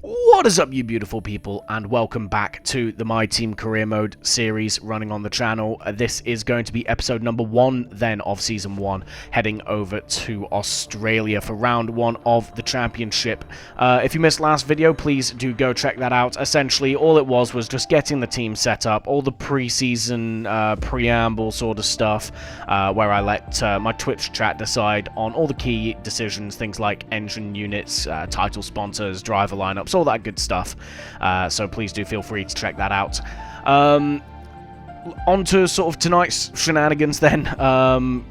What is up, you beautiful people, and welcome back to the My Team Career Mode series running on the channel. This is going to be episode number 1 then of Season 1, heading over to Australia for round 1 of the championship. If you missed last video, please do go check that out. Essentially, all it was just getting the team set up, all the pre-season preamble sort of stuff, where I let my Twitch chat decide on all the key decisions, things like engine units, title sponsors, driver lineups, all that good stuff. So please do feel free to check that out. On to sort of tonight's shenanigans then.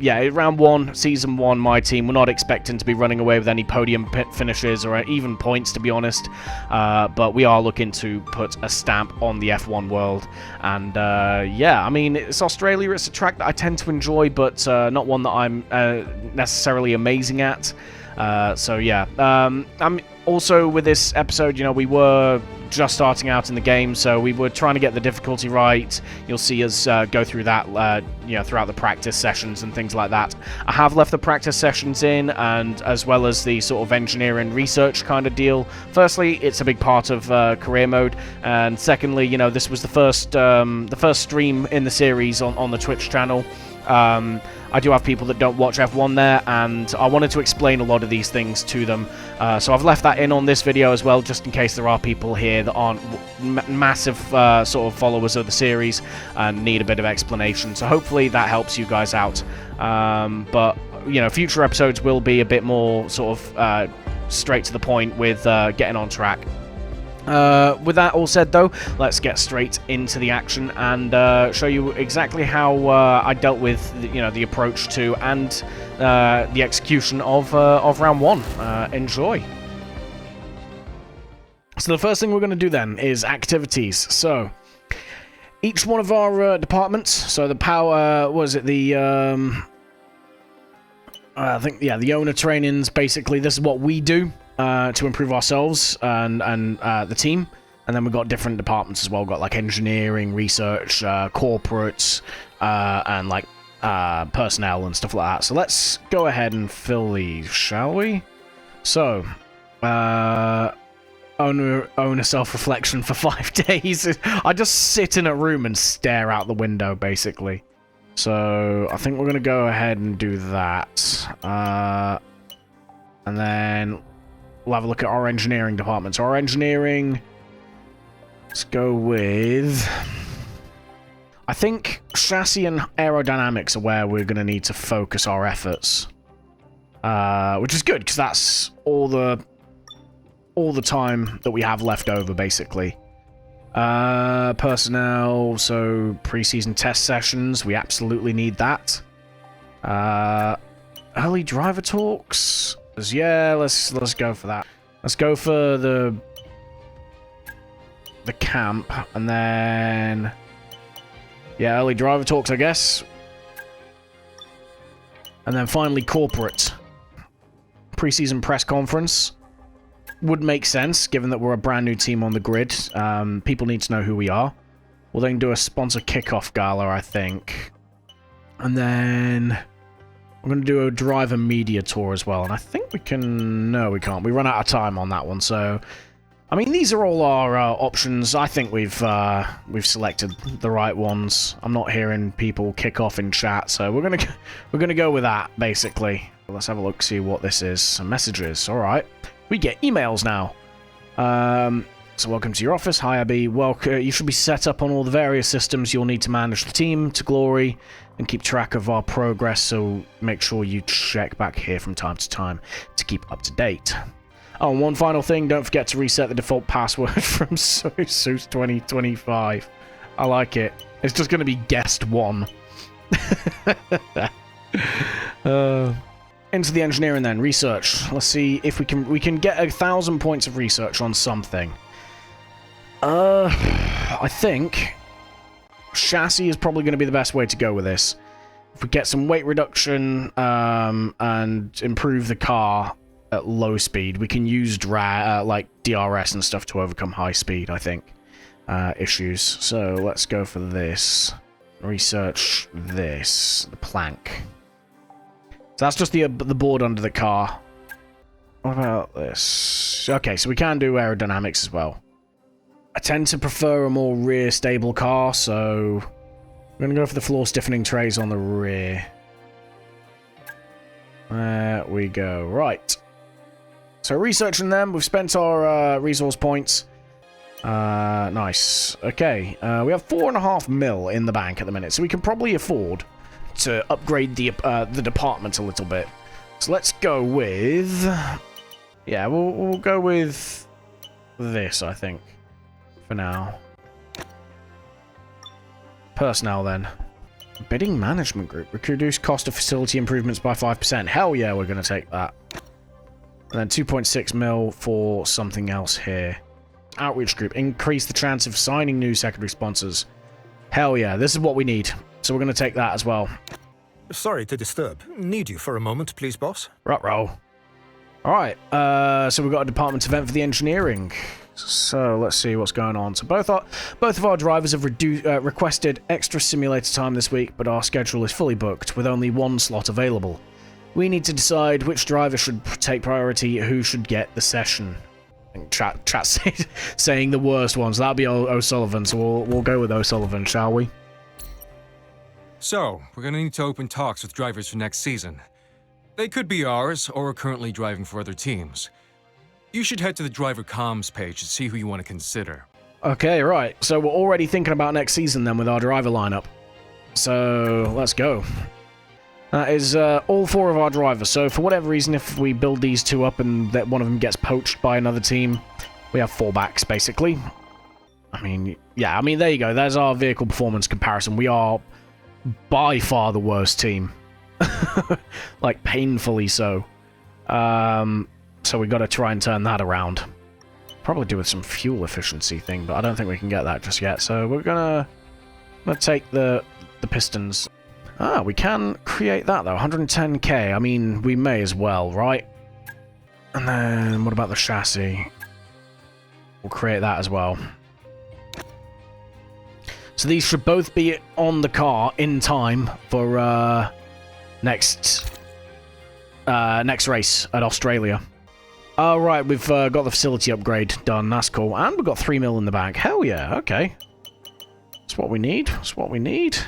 Yeah, round 1, season 1, my team. We're not expecting to be running away with any podium finishes or even points, to be honest. But we are looking to put a stamp on the F1 world. And yeah, I mean, it's Australia. It's a track that I tend to enjoy, but not one that I'm necessarily amazing at. So yeah, I'm also with this episode, you know, we were just starting out in the game, so we were trying to get the difficulty right. You'll see us go through that, you know, throughout the practice sessions and things like that. I have left the practice sessions in, and as well as the sort of engineering research kind of deal. Firstly, it's a big part of career mode, and secondly, you know, this was the first stream in the series on the Twitch channel. I do have people that don't watch F1 there, and I wanted to explain a lot of these things to them. So I've left that in on this video as well, just in case there are people here that aren't massive sort of followers of the series and need a bit of explanation. So hopefully that helps you guys out. But, you know, future episodes will be a bit more sort of straight to the point with getting on track. With that all said, though, let's get straight into the action and show you exactly how I dealt with, you know, the approach to and the execution of round 1. Enjoy. So the first thing we're going to do then is activities. So each one of our departments. So the power was it the I think, yeah, the owner trainings. Basically, this is what we do to improve ourselves and the team. And then we've got different departments as well. We've got like engineering, research, corporates, and like personnel and stuff like that. So let's go ahead and fill these, shall we? So, owner self-reflection for 5 days. I just sit in a room and stare out the window, basically. So I think we're going to go ahead and do that. And then we'll have a look at our engineering department. So our engineering, let's go with, I think chassis and aerodynamics are where we're going to need to focus our efforts. Which is good, because that's all the time that we have left over, basically. Personnel, so pre-season test sessions, we absolutely need that. Early driver talks. Yeah, let's go for that. Let's go for the camp, and then yeah, early driver talks, I guess. And then finally corporate. Pre-season press conference would make sense, given that we're a brand new team on the grid. People need to know who we are. We'll then do a sponsor kickoff gala, I think. And then we're going to do a driver media tour as well. And I think we can... No, we can't. We run out of time on that one. So, I mean, these are all our options. I think we've selected the right ones. I'm not hearing people kick off in chat, so we're gonna go with that, basically. Let's have a look, see what this is. Some messages. All right. We get emails now. So welcome to your office. Hi, Abby. Welcome. You should be set up on all the various systems you'll need to manage the team to glory and keep track of our progress, so make sure you check back here from time to time to keep up to date. Oh, and one final thing, don't forget to reset the default password from Soos 2025. I like it. It's just going to be guest 1. Into the engineering then, research. Let's see if we can get 1,000 points of research on something. I think chassis is probably going to be the best way to go with this. If we get some weight reduction and improve the car at low speed, we can use like DRS and stuff to overcome high speed, I think, issues. So let's go for this. Research this, the plank. So that's just the board under the car. What about this? Okay, so we can do aerodynamics as well. I tend to prefer a more rear stable car, so I'm going to go for the floor stiffening trays on the rear. There we go. Right. So researching them, we've spent our resource points. Nice. Okay, we have 4.5 mil in the bank at the minute, so we can probably afford to upgrade the department a little bit. So let's go with... Yeah, we'll go with this, I think, for now. Personnel, then. Bidding management group. Reduce cost of facility improvements by 5%. Hell yeah, we're going to take that. And then 2.6 mil for something else here. Outreach group. Increase the chance of signing new secondary sponsors. Hell yeah, this is what we need. So we're going to take that as well. Sorry to disturb. Need you for a moment, please, boss? Ruh-roh. Alright, so we've got a department event for the engineering. So let's see what's going on. So both of our drivers have requested extra simulator time this week, but our schedule is fully booked with only one slot available. We need to decide which driver should take priority, who should get the session. I think chat saying the worst ones. That'll be O'Sullivan, so we'll go with O'Sullivan, shall we? So, we're going to need to open talks with drivers for next season. They could be ours, or are currently driving for other teams. You should head to the driver comms page to see who you want to consider. Okay, right. So we're already thinking about next season then with our driver lineup. So, let's go. That is all 4 of our drivers. So, for whatever reason, if we build these 2 up and that one of them gets poached by another team, we have 4 backs, basically. I mean, yeah, I mean, there you go. There's our vehicle performance comparison. We are by far the worst team. Like, painfully so. So we got to try and turn that around. Probably do with some fuel efficiency thing, but I don't think we can get that just yet. So we're gonna take the pistons. Ah, we can create that though. 110k. I mean, we may as well, right? And then what about the chassis? We'll create that as well. So these should both be on the car in time for next race at Australia. Alright, we've got the facility upgrade done. That's cool. And we've got 3 mil in the bank. Hell yeah, okay. That's what we need. That's what we need.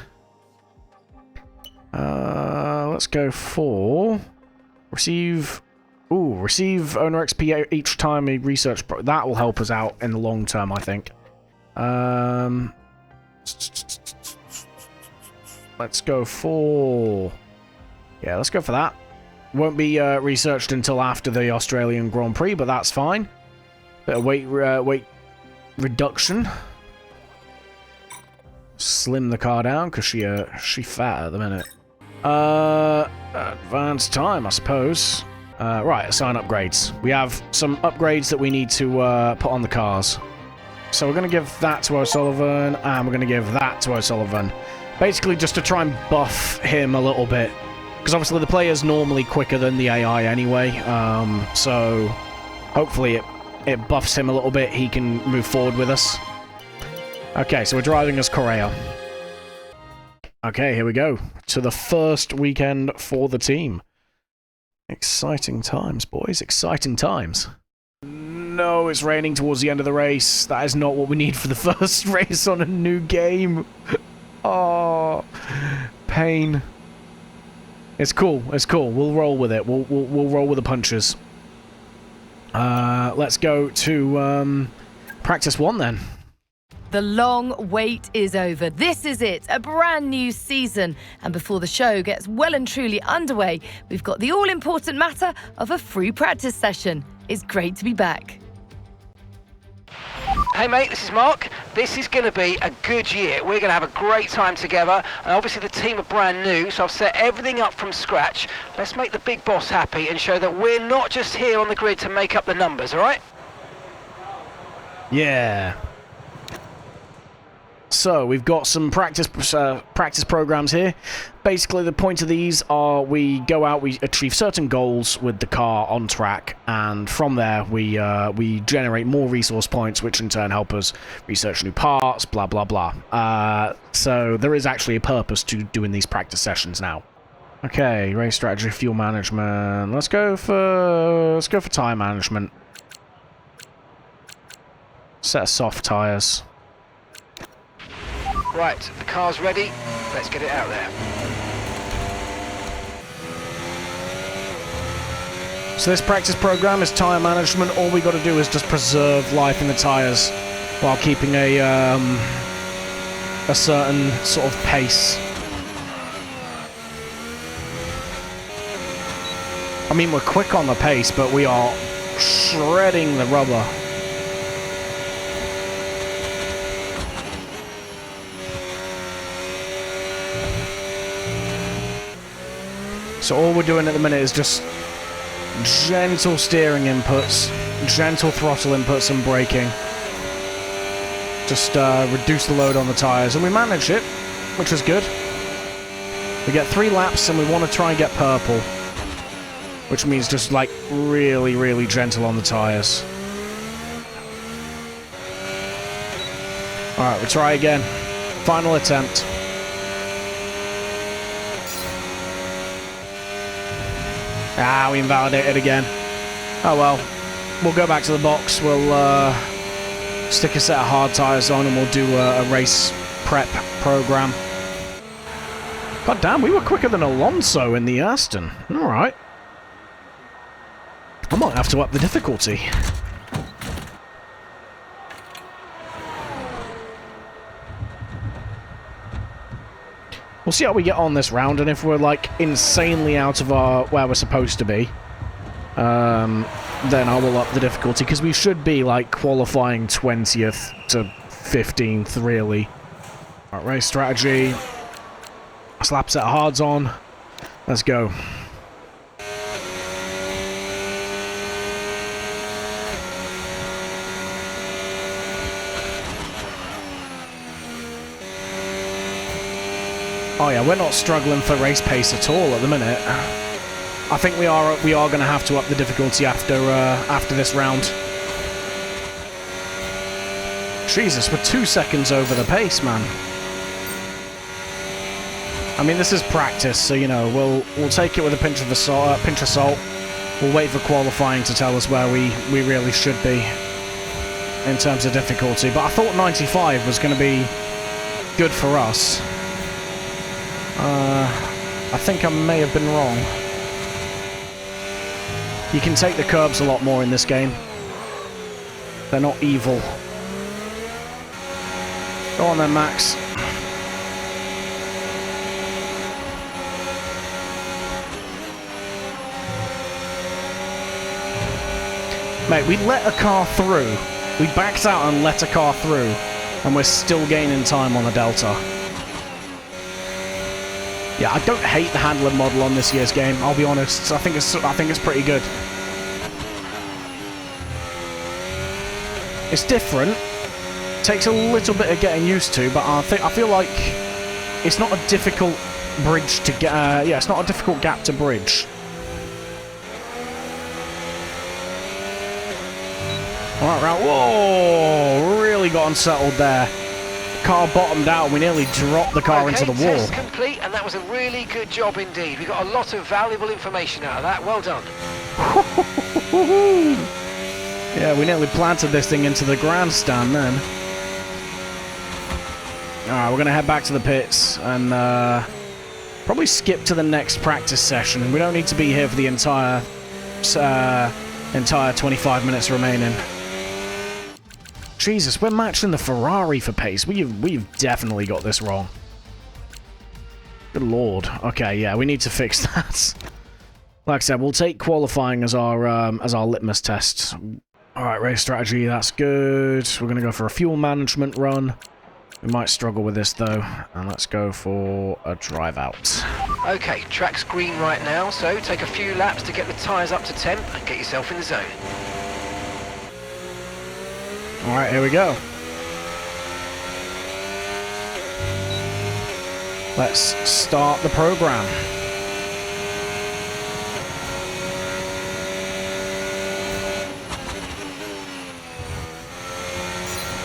Let's go for... Receive... Ooh, receive owner XP each time a research... That will help us out in the long term, I think. Let's go for... Yeah, let's go for that. Won't be researched until after the Australian Grand Prix, but that's fine. Bit of weight reduction. Slim the car down because she fat at the minute. Advanced time, I suppose. Right, assign upgrades. We have some upgrades that we need to put on the cars. So we're going to give that to O'Sullivan, and we're going to give that to O'Sullivan. Basically, just to try and buff him a little bit. Because obviously the player's normally quicker than the AI anyway, so hopefully it buffs him a little bit, he can move forward with us. Okay, so we're driving as Correa. Okay, here we go. To the first weekend for the team. Exciting times, boys, exciting times. No, it's raining towards the end of the race. That is not what we need for the first race on a new game. Oh, pain. It's cool. It's cool. We'll roll with it. We'll roll with the punches. Let's go to practice 1 then. The long wait is over. This is it, a brand new season. And before the show gets well and truly underway, we've got the all-important matter of a free practice session. It's great to be back. Hey mate, this is Mark. This is going to be a good year. We're going to have a great time together, and obviously the team are brand new, so I've set everything up from scratch. Let's make the big boss happy and show that we're not just here on the grid to make up the numbers, alright? Yeah. So, we've got some practice programs here. Basically, the point of these are we go out, we achieve certain goals with the car on track, and from there we generate more resource points, which in turn help us research new parts, blah, blah, blah. So, there is actually a purpose to doing these practice sessions now. Okay, race strategy, fuel management. Let's go for tire management. Set of soft tires. Right, the car's ready. Let's get it out there. So this practice program is tire management. All we got to do is just preserve life in the tires while keeping a certain sort of pace. I mean, we're quick on the pace, but we are shredding the rubber. So all we're doing at the minute is just gentle steering inputs, gentle throttle inputs and braking. Just reduce the load on the tyres, and we manage it, which is good. We get 3 laps and we want to try and get purple, which means just like really, really gentle on the tyres. Alright, we try again. Final attempt. Ah, we invalidated again. Oh well. We'll go back to the box. We'll stick a set of hard tyres on and we'll do a race prep program. God damn, we were quicker than Alonso in the Aston. Alright. I might have to up the difficulty. We'll see how we get on this round, and if we're like insanely out of where we're supposed to be, then I will up the difficulty, because we should be like qualifying 20th to 15th really. Alright, race strategy. Slap set of hards on. Let's go. Oh yeah, we're not struggling for race pace at all at the minute. I think we are going to have to up the difficulty after this round. Jesus, we're 2 seconds over the pace, man. I mean, this is practice, so you know we'll take it with a pinch of salt. We'll wait for qualifying to tell us where we really should be in terms of difficulty. But I thought 95 was going to be good for us. I think I may have been wrong. You can take the curbs a lot more in this game. They're not evil. Go on then, Max. Mate, we let a car through. We backed out and let a car through, and we're still gaining time on the Delta. Yeah, I don't hate the handling model on this year's game, I'll be honest. I think it's pretty good. It's different. Takes a little bit of getting used to, but I feel like it's not a difficult bridge to get. Yeah, it's not a difficult gap to bridge. Alright, right. Whoa! Really got unsettled there. Car bottomed out and we nearly dropped the car into the wall. Test complete, and that was a really good job indeed. We got a lot of valuable information out of that. Well done. Yeah, we nearly planted this thing into the grandstand then. Alright, we're going to head back to the pits and probably skip to the next practice session. We don't need to be here for the entire 25 minutes remaining. Jesus, we're matching the Ferrari for pace. We've definitely got this wrong. Good lord. Okay, yeah, we need to fix that. Like I said, we'll take qualifying as our litmus test. Alright, race strategy, that's good. We're going to go for a fuel management run. We might struggle with this though. And let's go for a drive out. Okay, track's green right now, so take a few laps to get the tyres up to temp and get yourself in the zone. Alright, here we go. Let's start the program.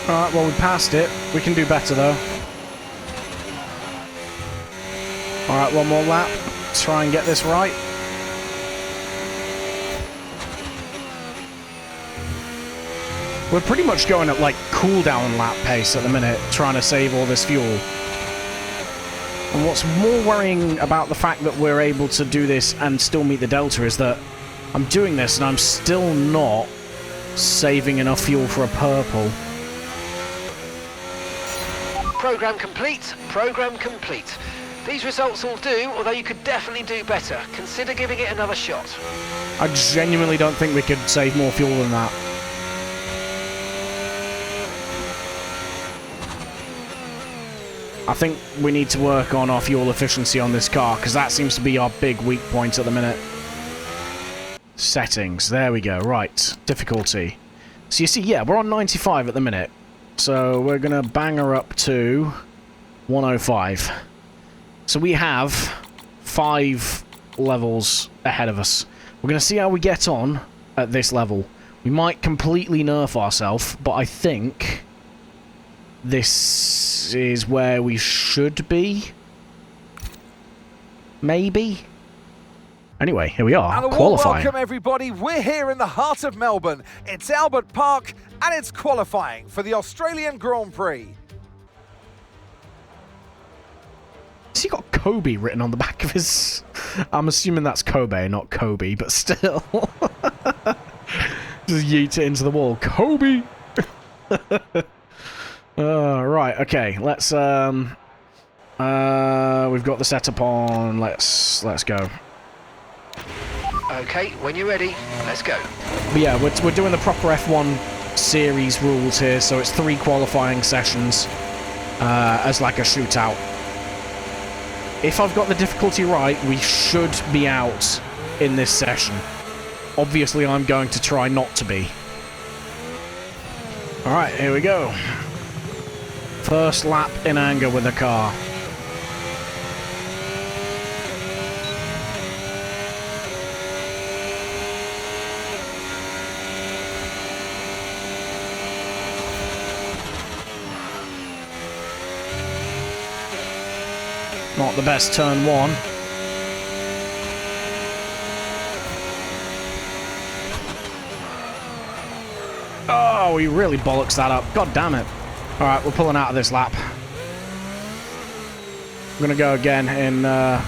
Alright, well we passed it. We can do better though. Alright, one more lap. try and get this right. We're pretty much going at like cooldown lap pace at the minute, trying to save all this fuel. And what's more worrying about the fact that we're able to do this and still meet the delta is that I'm doing this and I'm still not saving enough fuel for a purple. Program complete, program complete. These results will do, although you could definitely do better. Consider giving it another shot. I genuinely don't think we could save more fuel than that. I think we need to work on our fuel efficiency on this car, because that seems to be our big weak point at the minute. Settings, there we go, right. Difficulty. So you see, yeah, we're on 95 at the minute. So we're going to bang her up to 105. So we have 5 levels ahead of us. We're going to see how we get on at this level. We might completely nerf ourselves, but I think this is where we should be. Maybe. Anyway, here we are, and a warm qualifying. welcome, everybody. We're here in the heart of Melbourne. It's Albert Park, and it's qualifying for the Australian Grand Prix. Has he got Kobe written on the back of his... I'm assuming that's Kobe, not Kobe, but still. Just yeet it into the wall. Kobe! Right, okay, let's... we've got the setup on. Let's go. Okay, when you're ready, let's go. But yeah, we're doing the proper F1 series rules here, so it's 3 qualifying sessions as like a shootout. If I've got the difficulty right, we should be out in this session. Obviously, I'm going to try not to be. Alright, here we go. First lap in anger with the car. Not the best turn 1. Oh, he really bollocks that up. God damn it. Alright, we're pulling out of this lap. I'm going to go again in a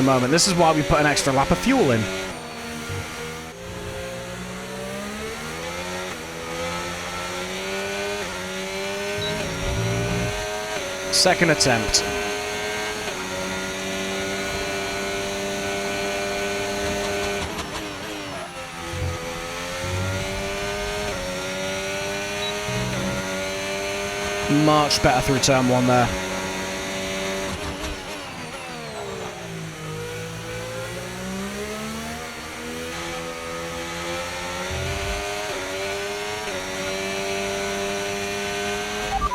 moment. This is why we put an extra lap of fuel in. Second attempt. Much better through turn 1 there.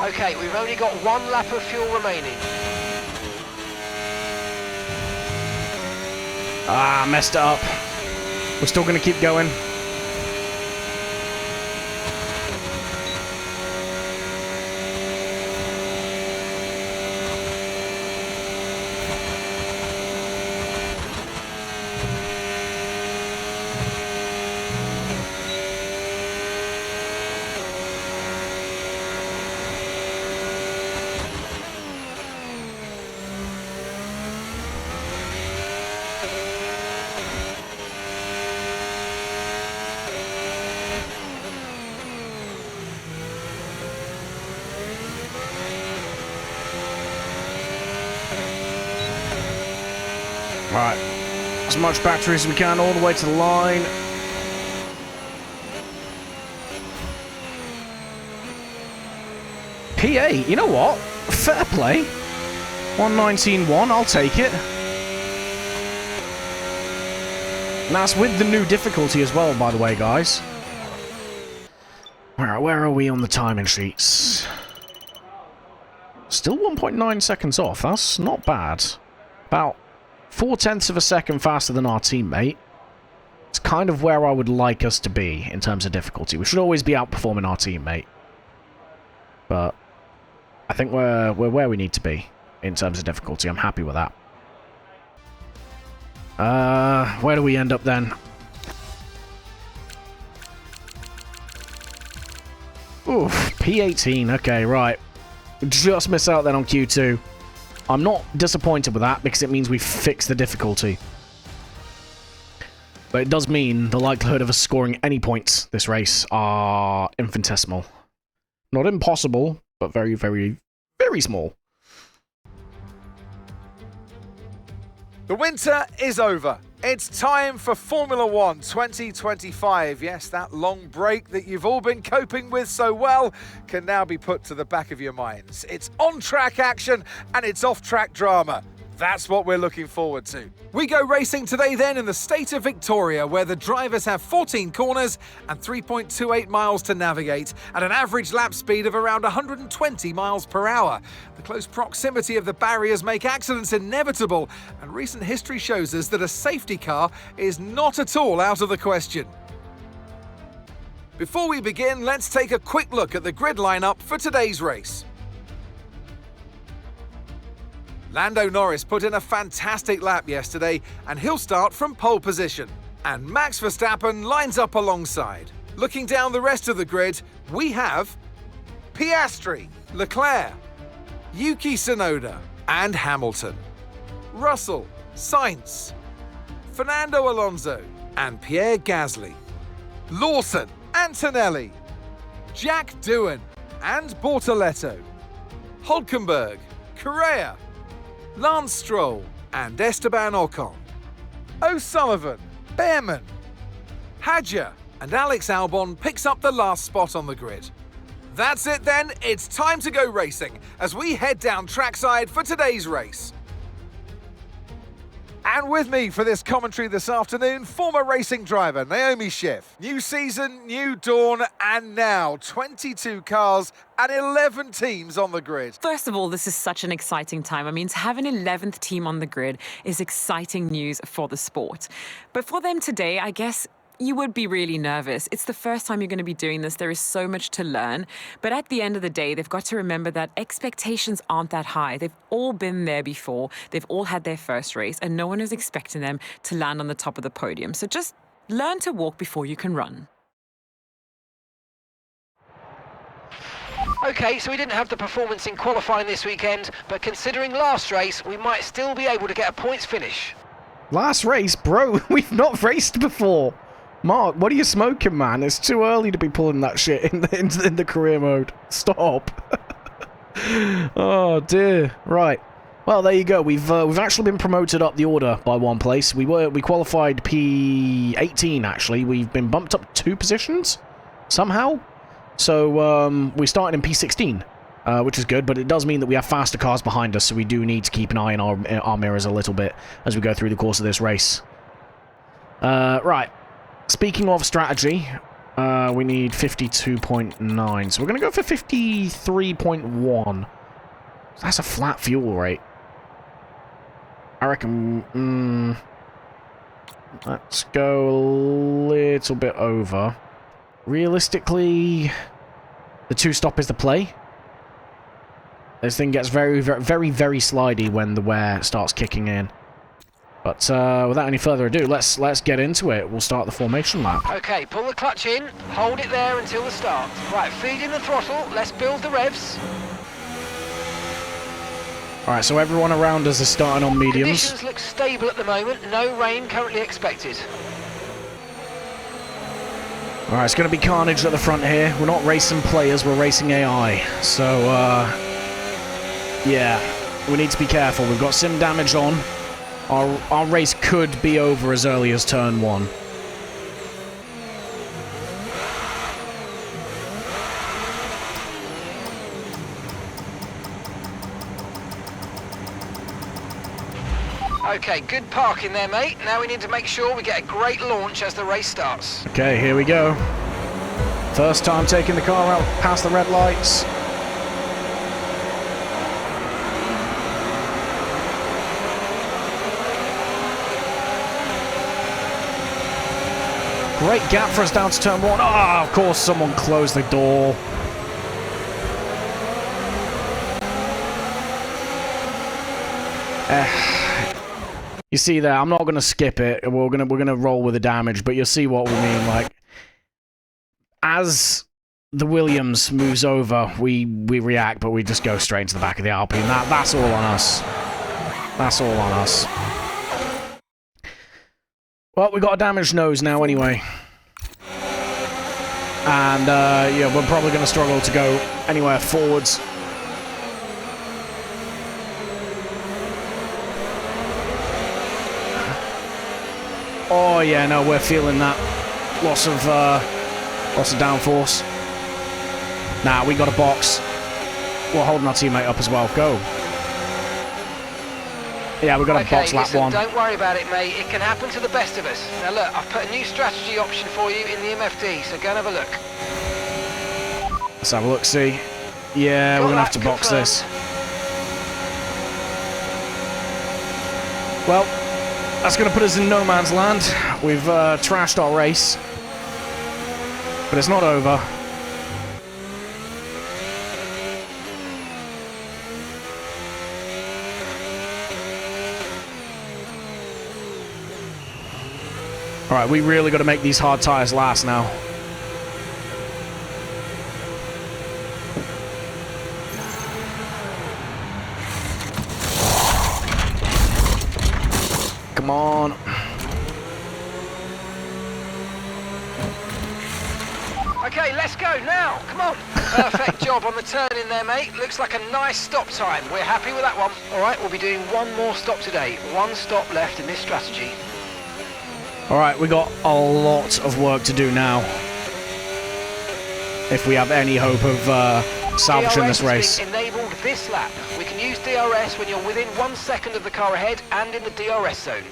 Okay, we've only got 1 lap of fuel remaining. Ah, messed it up. We're still going to keep going. Right, as much battery as we can all the way to the line. P8, you know what? Fair play. 119.1, I'll take it. And that's with the new difficulty as well, by the way, guys. Where are we on the timing sheets? Still 1.9 seconds off, that's not bad. About 0.4 of a second faster than our teammate. It's kind of where I would like us to be in terms of difficulty. We should always be outperforming our teammate. But I think we're where we need to be in terms of difficulty. I'm happy with that. Where do we end up then? Oof, P18. Okay, right. Just miss out then on Q2. I'm not disappointed with that because it means we fixed the difficulty. But it does mean the likelihood of us scoring any points this race are infinitesimal. Not impossible, but very, very, very small. The winter is over. It's time for Formula 1 2025. Yes, that long break that you've all been coping with so well can now be put to the back of your minds. It's on-track action and it's off-track drama. That's what we're looking forward to. We go racing today then in the state of Victoria, where the drivers have 14 corners and 3.28 miles to navigate at an average lap speed of around 120 miles per hour. The close proximity of the barriers make accidents inevitable, and recent history shows us that a safety car is not at all out of the question. Before we begin, let's take a quick look at the grid lineup for today's race. Lando Norris put in a fantastic lap yesterday, and he'll start from pole position. And Max Verstappen lines up alongside. Looking down the rest of the grid, we have Piastri, Leclerc, Yuki Tsunoda, and Hamilton, Russell, Sainz, Fernando Alonso, and Pierre Gasly, Lawson, Antonelli, Jack Doohan, and Bortoletto, Hülkenberg, Correa, Lance Stroll, and Esteban Ocon, O'Sullivan, Behrman, Hadjar, and Alex Albon picks up the last spot on the grid. That's it then, it's time to go racing as we head down trackside for today's race. And with me for this commentary this afternoon, former racing driver Naomi Schiff. New season, new dawn, and now 22 cars and 11 teams on the grid. First of all, this is such an exciting time. I mean, to have an 11th team on the grid is exciting news for the sport. But for them today, I guess you would be really nervous. It's the first time you're going to be doing this. There is so much to learn. But at the end of the day, they've got to remember that expectations aren't that high. They've all been there before. They've all had their first race, and no one is expecting them to land on the top of the podium. So just learn to walk before you can run. Okay, so we didn't have the performance in qualifying this weekend, but considering last race, we might still be able to get a points finish. Last race? Bro, we've not raced before. Mark, what are you smoking, man? It's too early to be pulling that shit in the career mode. Stop. Oh, dear. Right. Well, there you go. We've actually been promoted up the order by one place. We qualified P18, actually. We've been bumped up 2 positions, somehow. So, we started in P16, which is good, but it does mean that we have faster cars behind us, so we do need to keep an eye on our mirrors a little bit as we go through the course of this race. Right. Speaking of strategy, we need 52.9, so we're going to go for 53.1. That's a flat fuel rate. I reckon, let's go a little bit over. Realistically, the 2-stop is the play. This thing gets very, very, very, very slidey when the wear starts kicking in. But without any further ado, let's get into it. We'll start the formation lap. Okay, pull the clutch in, hold it there until the start. Right, feed in the throttle, let's build the revs. Alright, so everyone around us is starting on mediums. Conditions look stable at the moment, no rain currently expected. Alright, it's going to be carnage at the front here. We're not racing players, we're racing AI. So, yeah, we need to be careful. We've got sim damage on. Our race could be over as early as turn 1. Okay, good parking there, mate. Now we need to make sure we get a great launch as the race starts. Okay, here we go. First time taking the car out past the red lights. Great gap for us down to turn 1. Ah, of course, someone closed the door. You see there, I'm not going to skip it. We're gonna roll with the damage, but you'll see what we mean. Like, as the Williams moves over, we react, but we just go straight into the back of the Alpine. That's all on us. That's all on us. Well, we got a damaged nose now anyway. And, yeah, we're probably going to struggle to go anywhere forwards. Oh, yeah, no, we're feeling that loss of downforce. Nah, we got a box. We're holding our teammate up as well. Go. Yeah, we got a box lap listen, one. Don't worry about it, mate. It can happen to the best of us. Now look, I've put a new strategy option for you in the MFD, so go and have a look. Let's have a look, see. Yeah, we're going to have to box this. Well, that's going to put us in no man's land. We've trashed our race. But it's not over. Alright, we really got to make these hard tyres last now. Come on. Okay, let's go now. Come on. Perfect job on the turn in there, mate. Looks like a nice stop time. We're happy with that one. All right, we'll be doing one more stop today. One stop left in this strategy. Alright, we got a lot of work to do now. If we have any hope of salvaging this race. DRS has been enabled this lap. We can use DRS when you're within 1 second of the car ahead and in the DRS zone.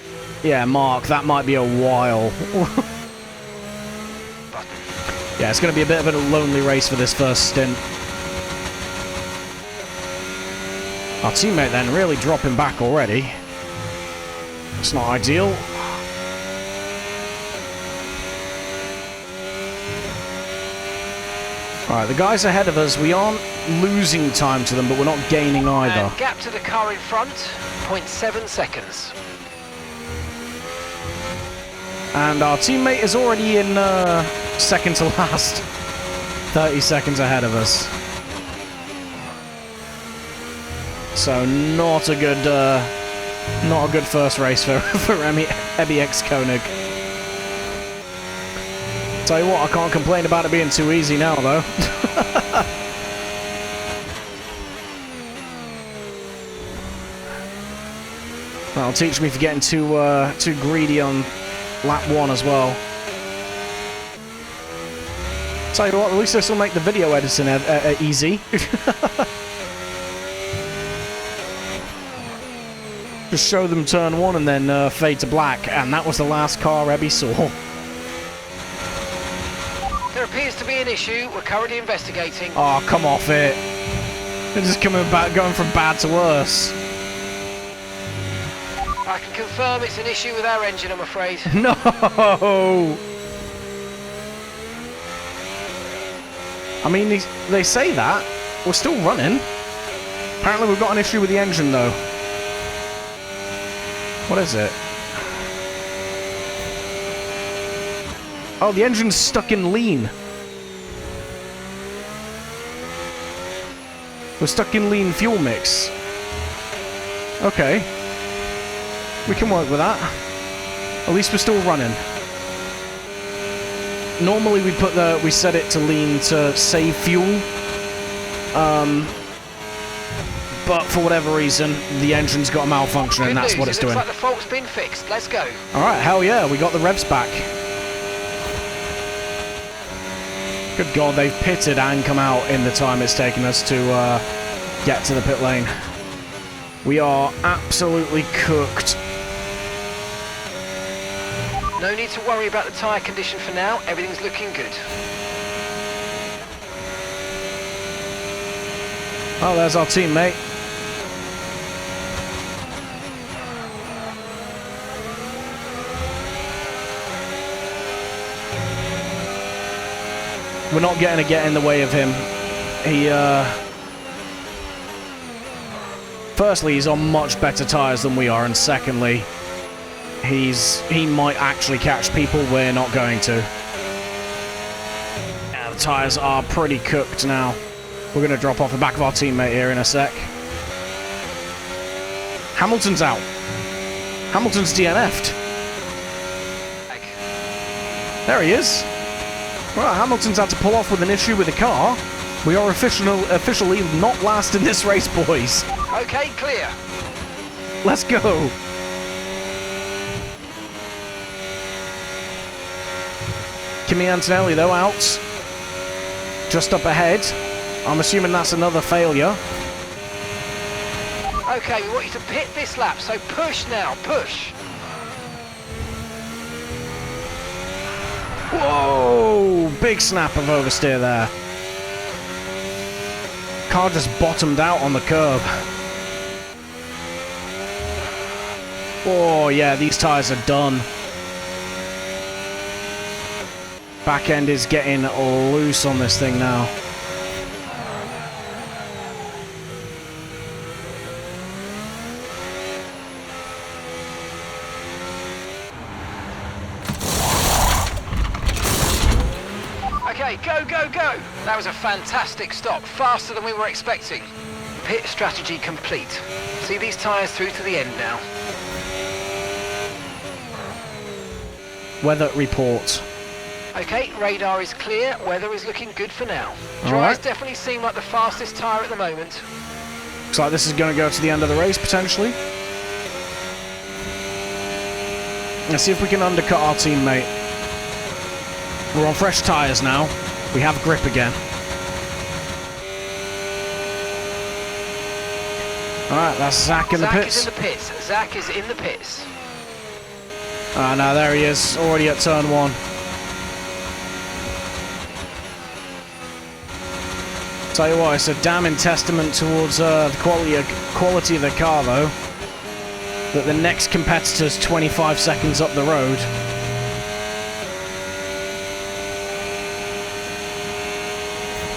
Yeah, Mark, that might be a while. Yeah, it's going to be a bit of a lonely race for this first stint. Our teammate then really dropping back already. It's not ideal. Alright, the guys ahead of us, we aren't losing time to them, but we're not gaining either. And gap to the car in front, 0.7 seconds. And our teammate is already in second to last. 30 seconds ahead of us. So not a good first race for Ebby X-Formig. Tell you what, I can't complain about it being too easy now, though. That'll teach me for getting too greedy on lap 1 as well. Tell you what, at least this will make the video editing easy. Just show them turn 1 and then fade to black, and that was the last car Ebby saw. There appears to be an issue. We're currently investigating. Oh, come off it. They're just going from bad to worse. I can confirm it's an issue with our engine, I'm afraid. No! I mean, they say that. We're still running. Apparently we've got an issue with the engine, though. What is it? Oh, the engine's stuck in lean. We're stuck in lean fuel mix. Okay. We can work with that. At least we're still running. Normally we set it to lean to save fuel. But for whatever reason, the engine's got a malfunction and that's what it's doing. Looks like the fault's been fixed. Let's go. Alright, hell yeah, we got the revs back. Good God, they've pitted and come out in the time it's taken us to get to the pit lane. We are absolutely cooked. No need to worry about the tyre condition for now. Everything's looking good. Oh, there's our teammate. We're not getting to get in the way of him. He, firstly, he's on much better tyres than we are, and secondly, He might actually catch people. We're not going to. Yeah, the tyres are pretty cooked now. We're going to drop off the back of our teammate here in a sec. Hamilton's out. Hamilton's DNF'd. There he is. Well, Hamilton's had to pull off with an issue with the car. We are officially not last in this race, boys. Okay, clear. Let's go. Kimi Antonelli, though, out. Just up ahead. I'm assuming that's another failure. Okay, we want you to pit this lap, so push now, push. Whoa! Big snap of oversteer there. Car just bottomed out on the curb. Oh, yeah, these tyres are done. Back end is getting loose on this thing now. Okay, go, go, go! That was a fantastic stop, faster than we were expecting. Pit strategy complete. See these tyres through to the end now. Weather report. Okay, radar is clear, weather is looking good for now. All Dry's right. definitely seem like the fastest tyre at the moment. Looks like this is going to go to the end of the race, potentially. Let's see if we can undercut our teammate. We're on fresh tyres now. We have grip again. Alright, that's Zach in the Zach pits. is in the pits. Zach is in the pits. Ah, no, there he is. Already at turn 1. Tell you what, it's a damning testament towards the quality of the car, though, that the next competitor's 25 seconds up the road.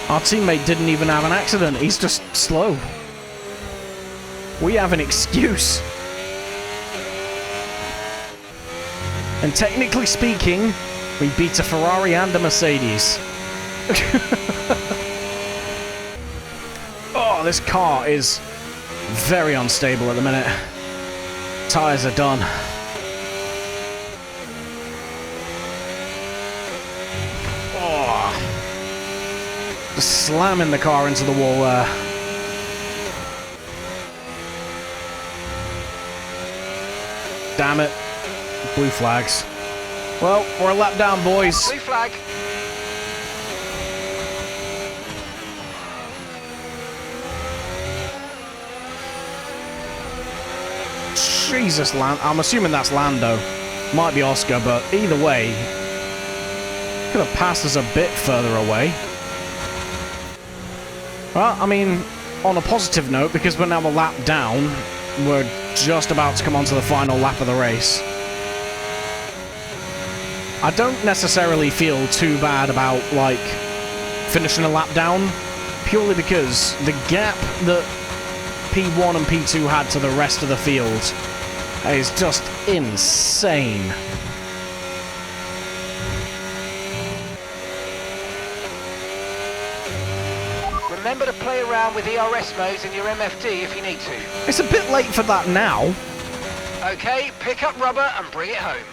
Our teammate didn't even have an accident. He's just slow. We have an excuse. And technically speaking, we beat a Ferrari and a Mercedes. Oh, this car is very unstable at the minute. Tyres are done. Oh. Just slamming the car into the wall there. Damn it. Blue flags. Well, we're a lap down, boys. Blue flag. Jesus, I'm assuming that's Lando. Might be Oscar, but either way, could have passed us a bit further away. Well, I mean, on a positive note, because we're now a lap down, we're just about to come onto the final lap of the race. I don't necessarily feel too bad about, like, finishing a lap down, purely because the gap that P1 and P2 had to the rest of the field is just insane. Remember to play around with ERS modes in your MFD if you need to. It's a bit late for that now. Okay, pick up rubber and bring it home.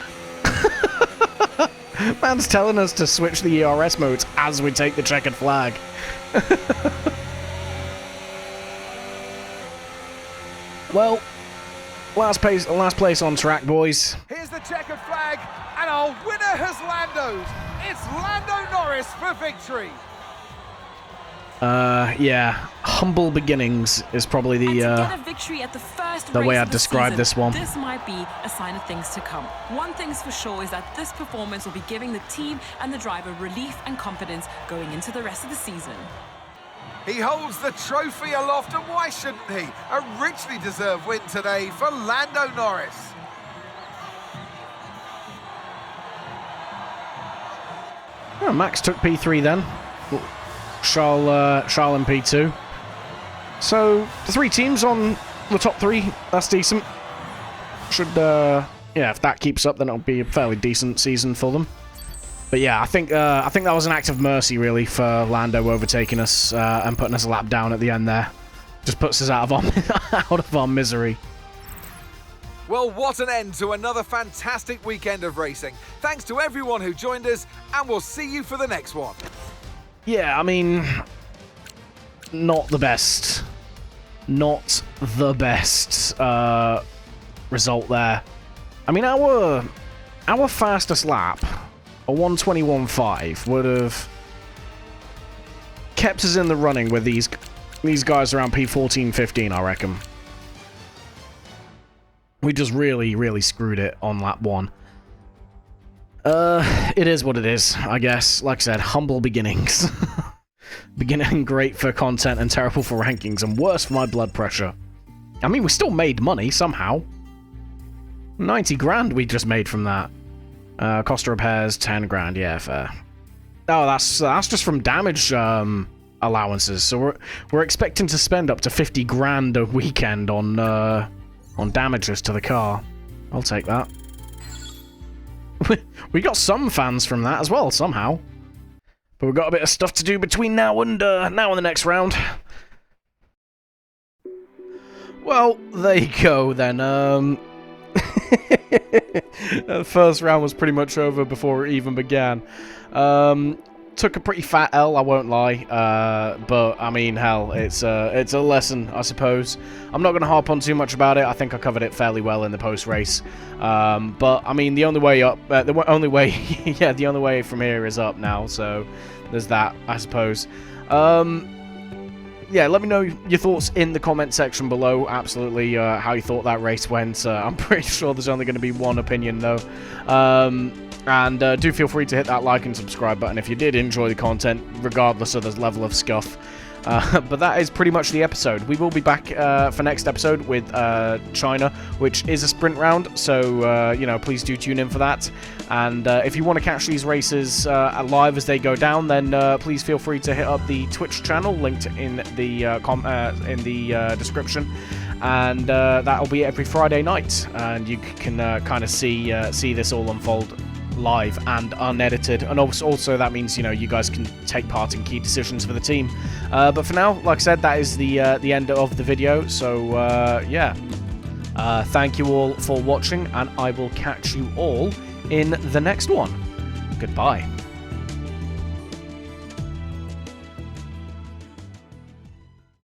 Man's telling us to switch the ERS modes as we take the checkered flag. Well, last place on track, boys. Here's the checkered flag, and our winner has Lando's. It's Lando Norris for victory. Yeah, humble beginnings is probably And to get a victory at the first the race way of I'd the describe season, this one. This might be a sign of things to come. One thing's for sure is that this performance will be giving the team and the driver relief and confidence going into the rest of the season. He holds the trophy aloft, and why shouldn't he? A richly deserved win today for Lando Norris. Oh, Max took P3 then. Charles in P2. So, the 3 teams on the top 3, that's decent. Should, yeah, if that keeps up, then it'll be a fairly decent season for them. But yeah, I think that was an act of mercy, really, for Lando overtaking us and putting us a lap down at the end there. Just puts us out of our misery. Well, what an end to another fantastic weekend of racing. Thanks to everyone who joined us, and we'll see you for the next one. Yeah, I mean, not the best. Not the best result there. I mean, our fastest lap, a 1:21.5, would have kept us in the running with these guys around P14, 15, I reckon. We just really, really screwed it on lap 1. It is what it is, I guess. Like I said, humble beginnings. Beginning great for content and terrible for rankings, and worse for my blood pressure. I mean, we still made money, somehow. 90 grand we just made from that. Cost of repairs, 10 grand, yeah, fair. Oh, that's just from damage allowances, so we're expecting to spend up to 50 grand a weekend on damages to the car. I'll take that. We got some fans from that as well, somehow. But we've got a bit of stuff to do between now and the next round. Well, there you go then. The first round was pretty much over before it even began. Took a pretty fat L, I won't lie. But I mean, hell, it's a lesson, I suppose. I'm not going to harp on too much about it. I think I covered it fairly well in the post-race. But I mean, the only way up, the only way, yeah, the only way from here is up now. So there's that, I suppose. Yeah, let me know your thoughts in the comment section below. Absolutely, how you thought that race went. I'm pretty sure there's only going to be one opinion, though. And do feel free to hit that like and subscribe button if you did enjoy the content, regardless of the level of scuff. But that is pretty much the episode. We will be back for next episode with China, which is a sprint round, so you know, please do tune in for that. And if you want to catch these races live as they go down, then please feel free to hit up the Twitch channel linked in the description. And that'll be every Friday night, and you can kind of see this all unfold live and unedited, and also that means, you know, you guys can take part in key decisions for the team. But for now, like I said, that is the end of the video. So yeah, thank you all for watching, and I will catch you all in the next one. Goodbye.